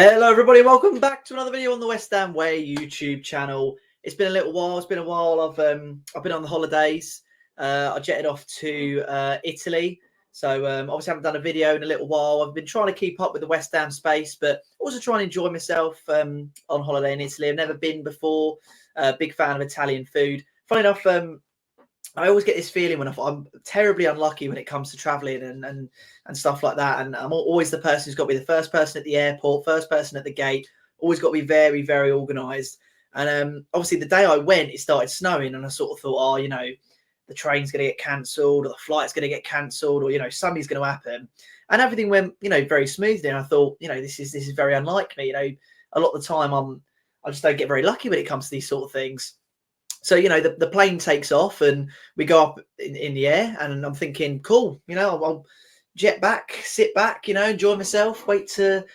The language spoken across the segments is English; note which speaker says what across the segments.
Speaker 1: Hello everybody, welcome back to another video on the West Ham Way YouTube channel. It's been a little while. It's been a while. I've been on the holidays. I jetted off to Italy, so obviously haven't done a video in a little while. I've been trying to keep up with the West Ham space, but also trying to enjoy myself on holiday in Italy. I've never been before. Big fan of Italian food. Funny enough, I always get this feeling when I'm terribly unlucky when it comes to traveling and stuff like that. And I'm always the person who's got to be the first person at the airport, first person at the gate, always got to be very, very organised. And obviously the day I went, it started snowing and I sort of thought, oh, the train's going to get cancelled or the flight's going to get cancelled or, something's going to happen. And everything went, very smoothly. And I thought, this is very unlike me. A lot of the time I just don't get very lucky when it comes to these sort of things. So, the plane takes off and we go up in the air and I'm thinking, cool, I'll jet back, sit back, enjoy myself, wait to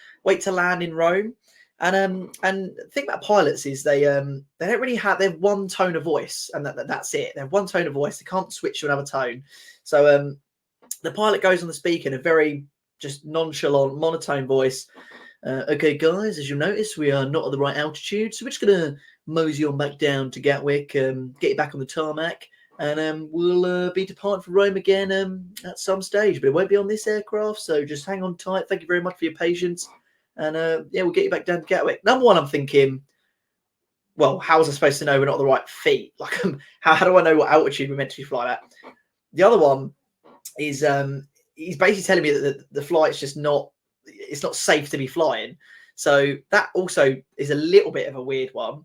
Speaker 1: land in Rome. And the thing about pilots is they don't really have, they have one tone of voice and that's it. They have one tone of voice. They can't switch to another tone. So the pilot goes on the speaker in a very just nonchalant, monotone voice. Okay, guys, as you notice, we are not at the right altitude. So we're just going to mosey on back down to Gatwick, get you back on the tarmac, and we'll be departing for Rome again at some stage, but it won't be on this aircraft, so just hang on tight. Thank you very much for your patience, and we'll get you back down to Gatwick. Number one, I'm thinking, well, how was I supposed to know we're not the right feet? Like, how do I know what altitude we're meant to be flying at? The other one is he's basically telling me that the flight's just not, it's not safe to be flying. So that also is a little bit of a weird one.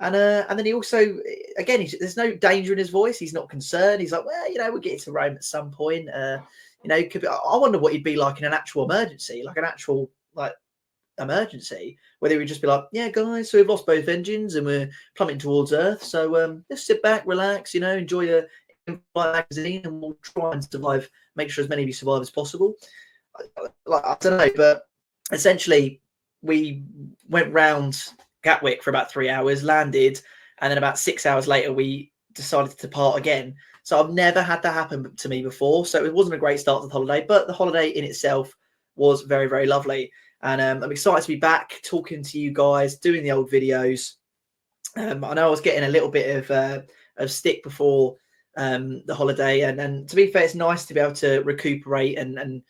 Speaker 1: And then he also, again, there's no danger in his voice. He's not concerned. He's like, well, we'll get to Rome at some point. I wonder what he'd be like in an actual emergency, whether he would just be like, yeah, guys, so we've lost both engines and we're plummeting towards Earth. So let's sit back, relax, enjoy a magazine and we'll try and survive, make sure as many of you survive as possible. I don't know, but essentially we went round Gatwick for about 3 hours, landed, and then about 6 hours later we decided to depart again. So I've never had that happen to me before, so it wasn't a great start to the holiday, but the holiday in itself was very, very lovely. And I'm excited to be back talking to you guys, doing the old videos. I know I was getting a little bit of stick before the holiday, and to be fair, it's nice to be able to recuperate and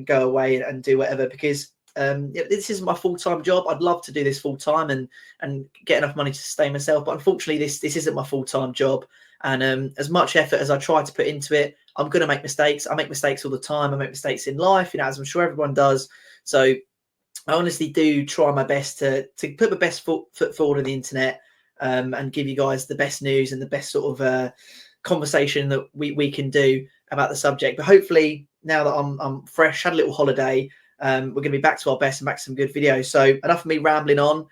Speaker 1: go away and do whatever, because this isn't my full-time job. I'd love to do this full-time and get enough money to sustain myself, but unfortunately this isn't my full-time job. And as much effort as I try to put into it, I'm going to make mistakes. I make mistakes all the time. I make mistakes in life, as I'm sure everyone does. So I honestly do try my best to put the best foot forward on the internet, and give you guys the best news and the best sort of conversation that we can do about the subject. But hopefully now that I'm fresh, had a little holiday, we're going to be back to our best and back to some good videos. So enough of me rambling on.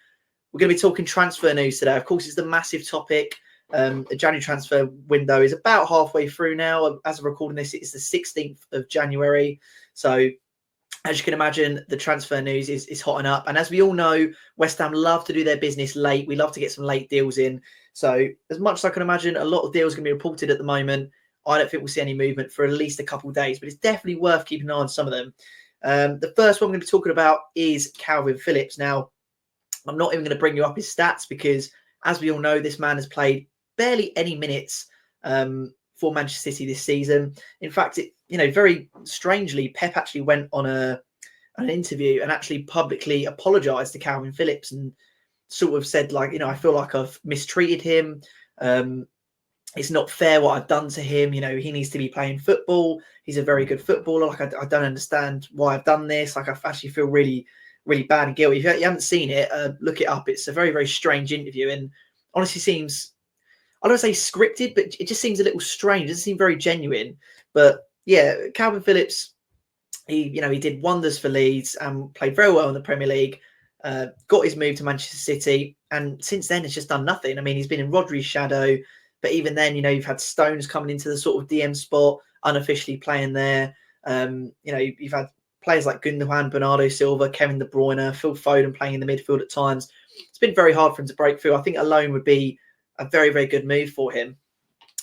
Speaker 1: We're going to be talking transfer news today. Of course, it's the massive topic. The January transfer window is about halfway through now. As of recording this, it's the 16th of January. So as you can imagine, the transfer news is hotting up. And as we all know, West Ham love to do their business late. We love to get some late deals in. So as much as I can imagine, a lot of deals are going to be reported at the moment. I don't think we'll see any movement for at least a couple of days, but it's definitely worth keeping an eye on some of them. The first one I'm going to be talking about is Kalvin Phillips. Now, I'm not even going to bring you up his stats because, as we all know, this man has played barely any minutes for Manchester City this season. In fact, very strangely, Pep actually went on an interview and actually publicly apologised to Kalvin Phillips and sort of said, I feel like I've mistreated him. It's not fair what I've done to him. He needs to be playing football. He's a very good footballer. I don't understand why I've done this. I actually feel really, really bad and guilty. If you haven't seen it, look it up. It's a very, very strange interview and honestly seems, I don't say scripted, but it just seems a little strange. It doesn't seem very genuine. But yeah, Kalvin Phillips, he did wonders for Leeds and played very well in the Premier League. Got his move to Manchester City, and since then it's just done nothing. I mean, he's been in Rodri's shadow. But even then, you've had Stones coming into the sort of DM spot, unofficially playing there. You've had players like Gundogan, Bernardo Silva, Kevin De Bruyne, Phil Foden playing in the midfield at times. It's been very hard for him to break through. I think a loan would be a very, very good move for him.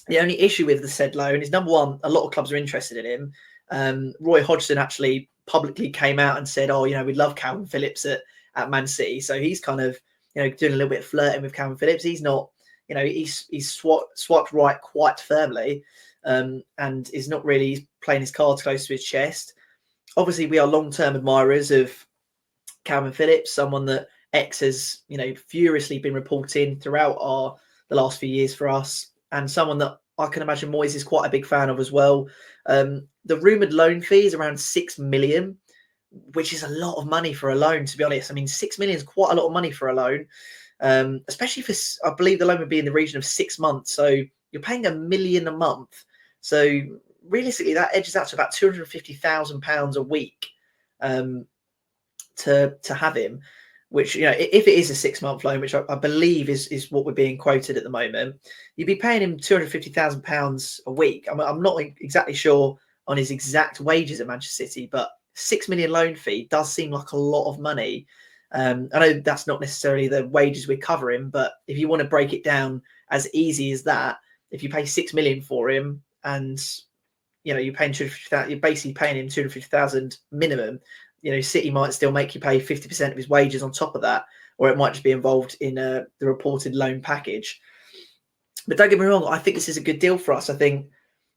Speaker 1: The only issue with the said loan is, number one, a lot of clubs are interested in him. Roy Hodgson actually publicly came out and said, we'd love Kalvin Phillips at at Man City. So he's kind of, doing a little bit of flirting with Calvin Phillips. He's not, he's swiped right quite firmly, and is not really playing his cards close to his chest. Obviously, we are long-term admirers of Calvin Phillips, someone that X has, furiously been reporting throughout the last few years for us, and someone that I can imagine Moyes is quite a big fan of as well. The rumoured loan fee is around 6 million, which is a lot of money for a loan, to be honest. I mean, 6 million is quite a lot of money for a loan, especially for, I believe the loan would be in the region of 6 months. So you're paying £1 million a month. So realistically, that edges out to about £250,000 a week to have him, which, if it is a 6-month loan, which I believe is what we're being quoted at the moment, you'd be paying him £250,000 a week. I'm not exactly sure on his exact wages at Manchester City, but 6 million loan fee does seem like a lot of money. I know that's not necessarily the wages we're covering, but if you want to break it down as easy as that, if you pay 6 million for him and you're paying 250,000, you're basically paying him 250,000 minimum. City might still make you pay 50% of his wages on top of that, or it might just be involved in the reported loan package. But don't get me wrong, I think this is a good deal for us. I think,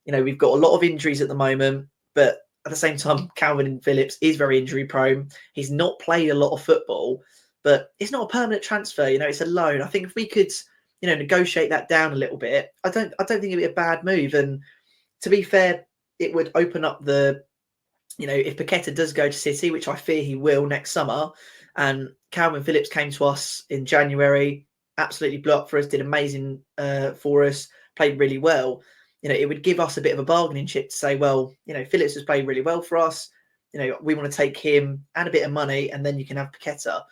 Speaker 1: we've got a lot of injuries at the moment, but at the same time, Calvin Phillips is very injury prone. He's not played a lot of football, but it's not a permanent transfer. It's a loan. I think if we could, negotiate that down a little bit, I don't think it'd be a bad move. And to be fair, it would open up the, if Paqueta does go to City, which I fear he will next summer, and Calvin Phillips came to us in January, absolutely blew up for us, did amazing for us, played really well. It would give us a bit of a bargaining chip to say, well, Phillips has played really well for us. We want to take him and a bit of money, and then you can have Paqueta.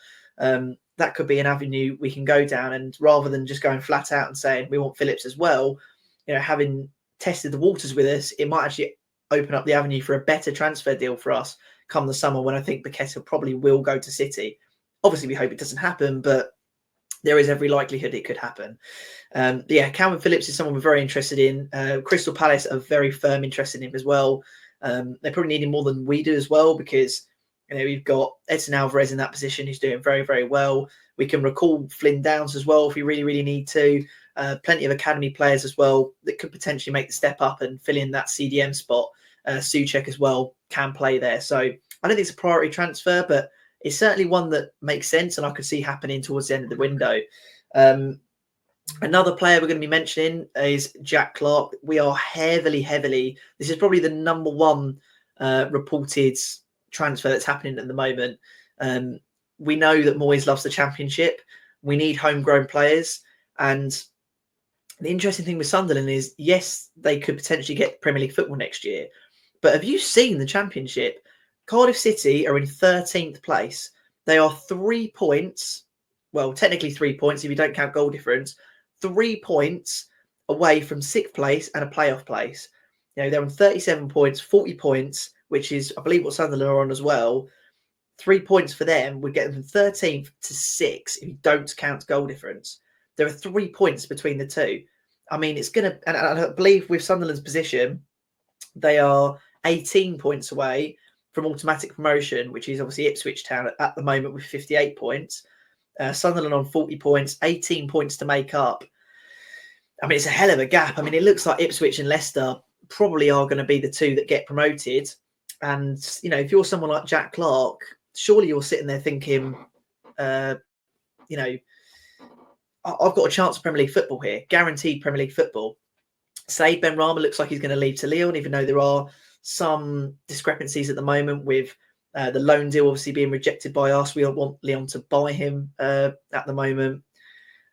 Speaker 1: That could be an avenue we can go down. And rather than just going flat out and saying we want Phillips as well, having tested the waters with us, it might actually open up the avenue for a better transfer deal for us come the summer, when I think Paqueta probably will go to City. Obviously, we hope it doesn't happen, but there is every likelihood it could happen. Calvin Phillips is someone we're very interested in. Crystal Palace are very firm interested in him as well. They probably need him more than we do as well, because we've got Edson Alvarez in that position who's doing very, very well. We can recall Flynn Downs as well if we really, really need to. Plenty of academy players as well that could potentially make the step up and fill in that CDM spot. Souček as well can play there. So I don't think it's a priority transfer, but it's certainly one that makes sense and I could see happening towards the end of the window. Another player we're going to be mentioning is Jack Clarke. We are heavily, this is probably the number one reported transfer that's happening at the moment. We know that Moyes loves the Championship. We need homegrown players. And the interesting thing with Sunderland is, yes, they could potentially get Premier League football next year. But have you seen the Championship? Cardiff City are in 13th place. They are 3 points, well, technically 3 points if you don't count goal difference, 3 points away from 6th place and a playoff place. They're on 37 points, 40 points, which is, I believe, what Sunderland are on as well. 3 points for them would get them from 13th to 6th if you don't count goal difference. There are 3 points between the two. I mean, it's going to, and I believe with Sunderland's position, they are 18 points away from automatic promotion, which is obviously Ipswich Town at the moment with 58 points. Sunderland on 40 points, 18 points to make up. I mean, it's a hell of a gap. I mean, it looks like Ipswich and Leicester probably are going to be the two that get promoted. And, if you're someone like Jack Clarke, surely you're sitting there thinking, I've got a chance of Premier League football here, guaranteed Premier League football. Said Benrahma looks like he's going to leave to Lyon, even though there are some discrepancies at the moment with the loan deal obviously being rejected by us. We don't want Lyon to buy him at the moment.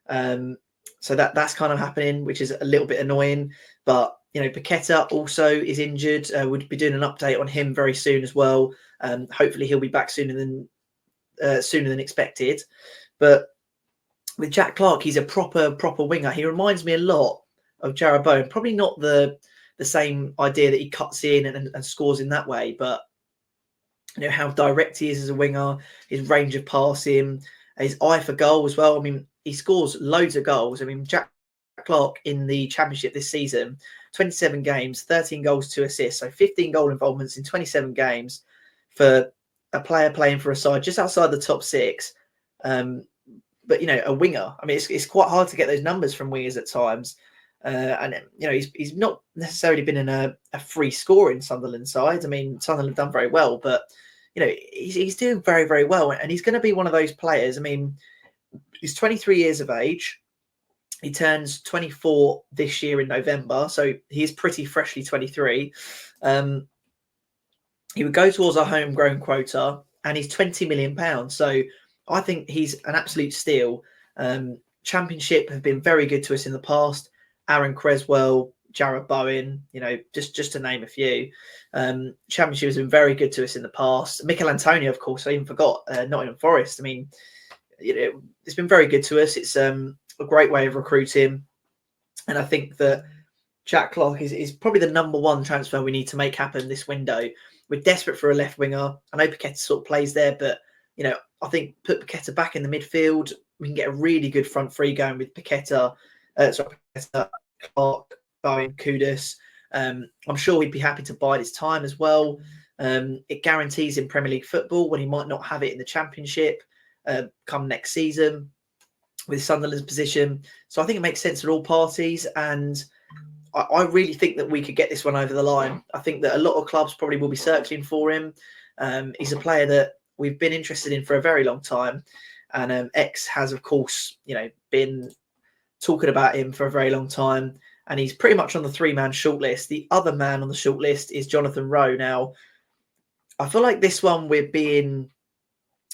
Speaker 1: So that's kind of happening, which is a little bit annoying. But, Paqueta also is injured. We'll be doing an update on him very soon as well. Hopefully he'll be back sooner than expected. But with Jack Clarke, he's a proper winger. He reminds me a lot of Jarrod Bowen. Probably not the same idea that he cuts in and scores in that way, but how direct he is as a winger, his range of passing, his eye for goal as well. I mean, he scores loads of goals. I mean, Jack Clarke in the Championship this season, 27 games, 13 goals, 2 assists, so 15 goal involvements in 27 games for a player playing for a side just outside the top 6. But a winger. I mean, it's quite hard to get those numbers from wingers at times. And he's not necessarily been in a free scoring Sunderland side. I mean, Sunderland have done very well, but he's doing very, very well, and he's going to be one of those players. I mean, he's 23 years of age. He turns 24 this year in November, so he's pretty freshly 23. He would go towards our homegrown quota, and he's £20 million. So I think he's an absolute steal. Championship have been very good to us in the past. Aaron Creswell, Jarrod Bowen, just to name a few. Championship has been very good to us in the past. Mikel Antonio, of course, I even forgot, Nottingham Forest. I mean, it's been very good to us. It's a great way of recruiting. And I think that Jack Clarke is probably the number one transfer we need to make happen this window. We're desperate for a left winger. I know Paqueta sort of plays there, but I think put Paqueta back in the midfield. We can get a really good front three going with Paqueta, Clarke, Bowen, Kudus. I'm sure he'd be happy to bide his time as well. It guarantees him Premier League football when he might not have it in the Championship come next season with Sunderland's position. So I think it makes sense for all parties, and I really think that we could get this one over the line. I think that a lot of clubs probably will be circling for him. He's a player that we've been interested in for a very long time, and X has, of course, been talking about him for a very long time, and he's pretty much on the three-man shortlist. The other man on the shortlist is Jonathan Rowe. Now, I feel like this one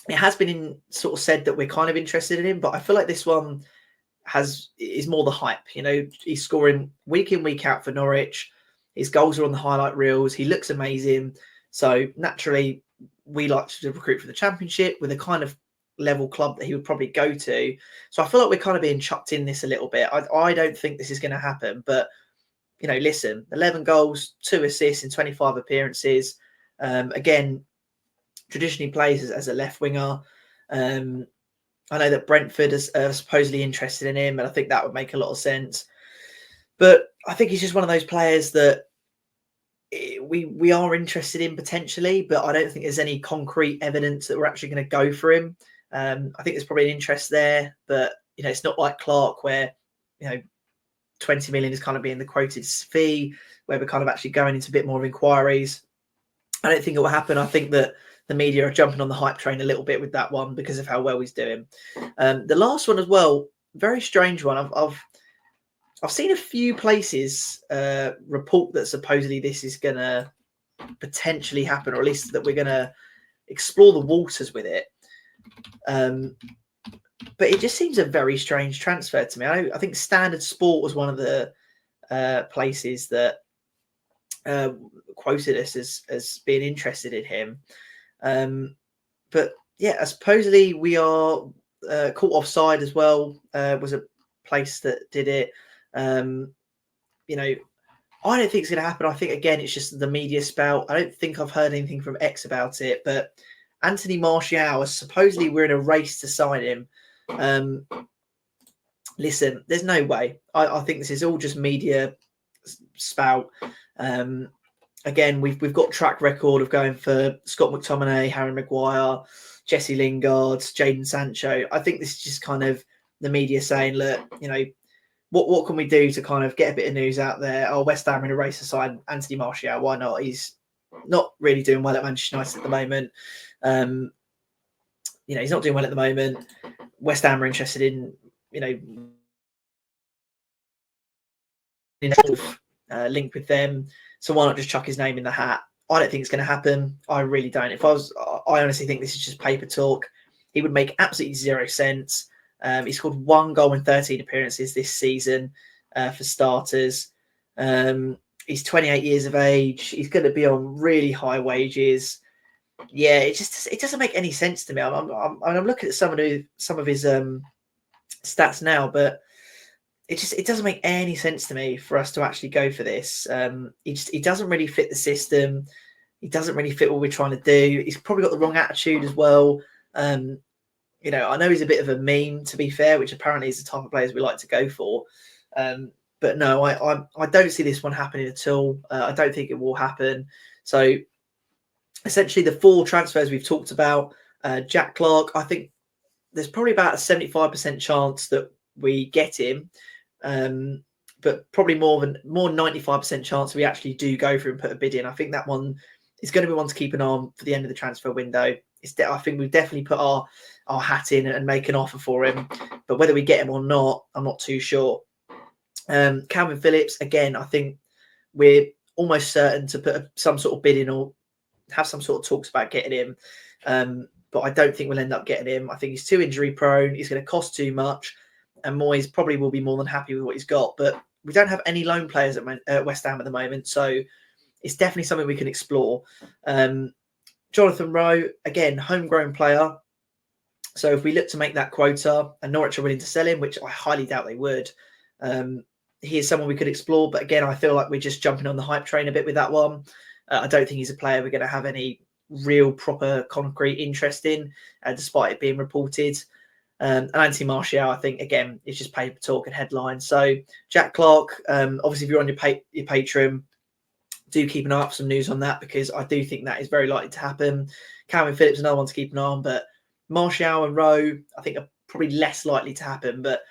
Speaker 1: it has been sort of said that we're kind of interested in him, but I feel like this one is more the hype. He's scoring week in, week out for Norwich. His goals are on the highlight reels. He looks amazing. So naturally, we like to recruit for the Championship with a kind of level club that he would probably go to. So I feel like we're kind of being chucked in this a little bit. I don't think this is going to happen, but listen, 11 goals, 2 assists in 25 appearances. Again, traditionally plays as a left winger. I know that Brentford is supposedly interested in him, and I think that would make a lot of sense. But I think he's just one of those players that we are interested in potentially, but I don't think there's any concrete evidence that we're actually going to go for him. I think there's probably an interest there, but it's not like Clarke where 20 million is kind of being the quoted fee, where we're kind of actually going into a bit more of inquiries. I don't think it will happen. I think that the media are jumping on the hype train a little bit with that one because of how well he's doing. The last one as well, very strange one. I've seen a few places report that supposedly this is going to potentially happen, or at least that we're going to explore the waters with it. But it just seems a very strange transfer to me. I think Standard Sport was one of the places that quoted us as being interested in him. But yeah, supposedly we are caught offside as well. Was a place that did it. I don't think it's going to happen. I think, again, it's just the media spout. I don't think I've heard anything from X about it, but Anthony Martial, supposedly we're in a race to sign him. Listen, there's no way. I think this is all just media spout. Again, we've got track record of going for Scott McTominay, Harry Maguire, Jesse Lingard, Jadon Sancho. I think this is just kind of the media saying, look, what can we do to kind of get a bit of news out there? Oh, West Ham are in a race to sign Anthony Martial. Why not? He's not really doing well at Manchester United at the moment. He's not doing well at the moment. West Ham are interested in, link with them. So why not just chuck his name in the hat? I don't think it's going to happen. I really don't. I honestly think this is just paper talk. He would make absolutely zero sense. He scored 1 goal in 13 appearances this season for starters. He's 28 years of age. He's going to be on really high wages. Yeah, it doesn't make any sense to me. I'm looking at some of his stats now, but it doesn't make any sense to me for us to actually go for this. He doesn't really fit the system. He doesn't really fit what we're trying to do. He's probably got the wrong attitude as well. I know he's a bit of a meme, to be fair, which apparently is the type of players we like to go for. But no, I don't see this one happening at all. I don't think it will happen. So essentially the 4 transfers we've talked about, Jack Clarke, I think there's probably about a 75% chance that we get him, but probably more 95% chance we actually do go for and put a bid in. I think that one is going to be one to keep an eye on for the end of the transfer window. I think we've definitely put our hat in and make an offer for him, but whether we get him or not, I'm not too sure. Calvin Phillips, again, I think we're almost certain to put some sort of bid in or have some sort of talks about getting him. But I don't think we'll end up getting him. I think he's too injury prone. He's going to cost too much. And Moyes probably will be more than happy with what he's got. But we don't have any loan players at West Ham at the moment. So it's definitely something we can explore. Jonathan Rowe, again, homegrown player. So if we look to make that quota and Norwich are willing to sell him, which I highly doubt they would, he is someone we could explore. But again, I feel like we're just jumping on the hype train a bit with that one. I don't think he's a player we're going to have any real proper concrete interest in, despite it being reported. And Anthony Martial, I think, again, it's just paper talk and headlines. So Jack Clarke, obviously, if you're on your Patreon, do keep an eye out for some news on that, because I do think that is very likely to happen. Calvin Phillips, another one to keep an eye on, but Martial and Rowe, I think, are probably less likely to happen. But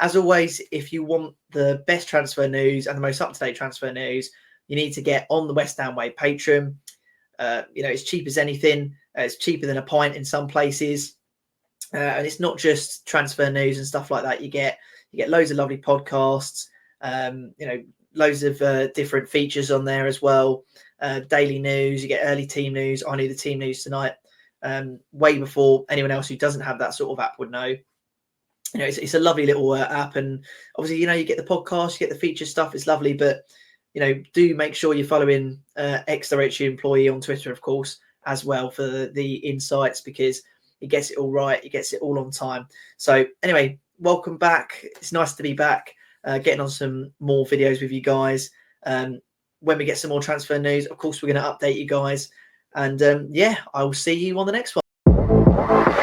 Speaker 1: as always, if you want the best transfer news and the most up-to-date transfer news, you need to get on the West Ham Way Patreon. It's cheap as anything. It's cheaper than a pint in some places. And it's not just transfer news and stuff like that. You get loads of lovely podcasts, loads of different features on there as well. Daily news, you get early team news. I knew the team news tonight way before anyone else who doesn't have that sort of app would know. It's a lovely little app, and obviously, you get the podcast, you get the feature stuff. It's lovely, but do make sure you're following ex-WHU employee on Twitter, of course, as well, for the insights, because he gets it all right. He gets it all on time. So anyway, welcome back. It's nice to be back, getting on some more videos with you guys. When we get some more transfer news, of course, we're going to update you guys. And I will see you on the next one.